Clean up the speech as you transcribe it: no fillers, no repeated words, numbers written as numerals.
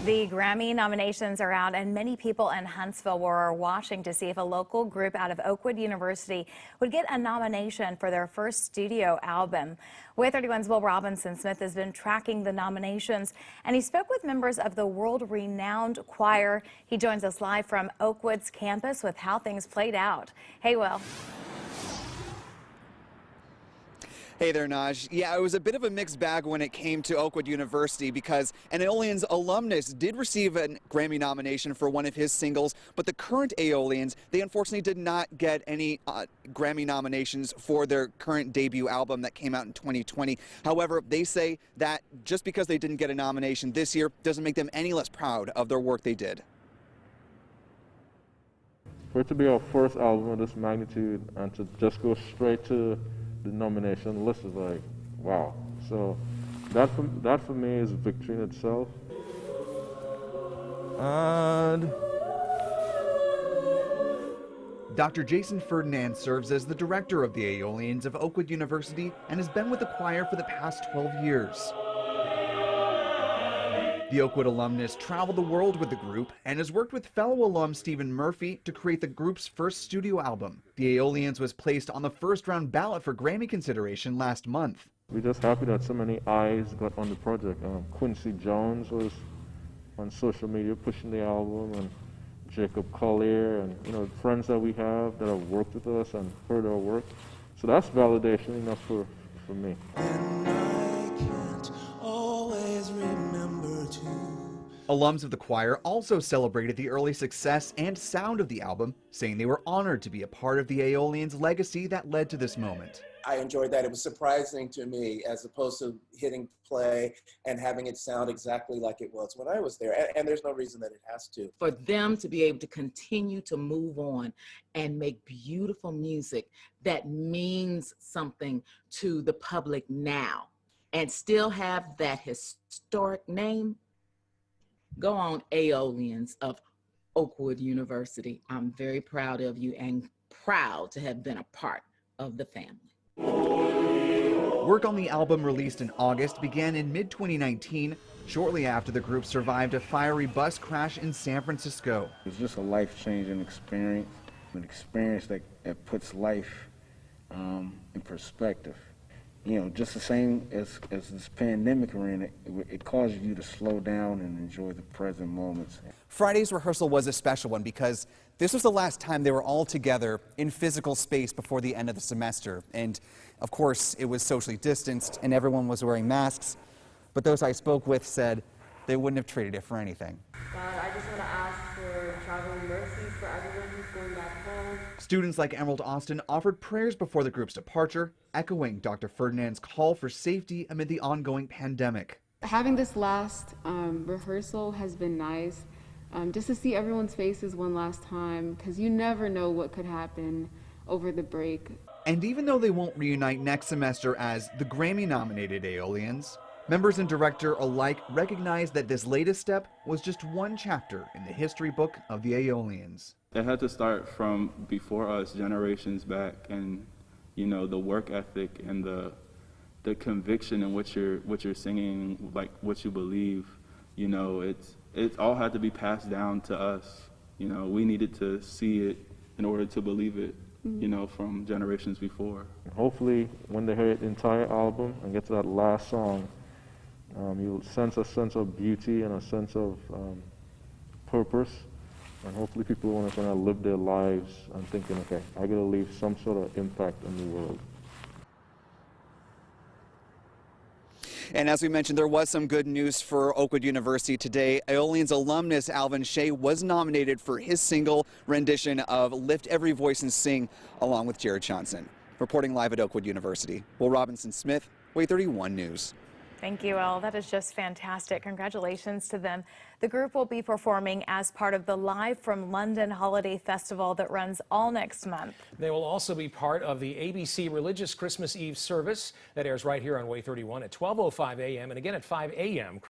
The Grammy nominations are out, and many people in Huntsville were watching to see if a local group out of Oakwood University would get a nomination for their first studio album. Way 31's Will Robinson Smith has been tracking the nominations, and he spoke with members of the world-renowned choir. He joins us live from Oakwood's campus with how things played out. Hey, Will. Hey there, Naj. Yeah, it was a bit of a mixed bag when it came to Oakwood University because an Aeolians alumnus did receive a Grammy nomination for one of his singles, but the current Aeolians, they unfortunately did not get any Grammy nominations for their current debut album that came out in 2020. However, they say that just because they didn't get a nomination this year doesn't make them any less proud of their work they did. For it to be our first album of this magnitude and to just go straight to the nomination list is like, wow. So that for me is victory in itself. And Dr. Jason Ferdinand serves as the director of the Aeolians of Oakwood University and has been with the choir for the past 12 years. The Oakwood alumnus traveled the world with the group and has worked with fellow alum Stephen Murphy to create the group's first studio album. The Aeolians was placed on the first-round ballot for Grammy consideration last month. We're just happy that so many eyes got on the project. Quincy Jones was on social media pushing the album, and Jacob Collier, and friends that we have that have worked with us and heard our work. So that's validation enough for me. Alums of the choir also celebrated the early success and sound of the album, saying they were honored to be a part of the Aeolians' legacy that led to this moment. I enjoyed that. It was surprising to me as opposed to hitting play and having it sound exactly like it was when I was there. And there's no reason that it has to. For them to be able to continue to move on and make beautiful music that means something to the public now and still have that historic name. Go on, Aeolians of Oakwood University. I'm very proud of you and proud to have been a part of the family. Work on the album, released in August, began in mid-2019, shortly after the group survived a fiery bus crash in San Francisco. It was just a life-changing experience, an experience that puts life in perspective. Just the same as this pandemic we're in, it causes you to slow down and enjoy the present moments. Friday's rehearsal was a special one because this was the last time they were all together in physical space before the end of the semester. And of course, it was socially distanced and everyone was wearing masks. But those I spoke with said they wouldn't have traded it for anything. God, I just want to ask for traveling mercies for everyone who's going back home. Students like Emerald Austin offered prayers before the group's departure, echoing Dr. Ferdinand's call for safety amid the ongoing pandemic. Having this last rehearsal has been nice, just to see everyone's faces one last time, because you never know what could happen over the break. And even though they won't reunite next semester as the Grammy-nominated Aeolians, members and director alike recognize that this latest step was just one chapter in the history book of the Aeolians. It had to start from before us, generations back, and the work ethic and the conviction in what you're singing, like what you believe. It's all had to be passed down to us. We needed to see it in order to believe it. From generations before. Hopefully, when they hear the entire album and get to that last song, you'll sense a sense of beauty and a sense of purpose, and hopefully people want to live their lives and thinking, okay, I got to leave some sort of impact in the world. And as we mentioned, there was some good news for Oakwood University today. Aeolians alumnus Alvin Shea was nominated for his single rendition of Lift Every Voice and Sing, along with Jared Johnson. Reporting live at Oakwood University, Will Robinson Smith, Way 31 News. Thank you, Will. That is just fantastic. Congratulations to them. The group will be performing as part of the Live from London Holiday Festival that runs all next month. They will also be part of the ABC Religious Christmas Eve service that airs right here on Way 31 at 12:05 a.m. and again at 5 a.m.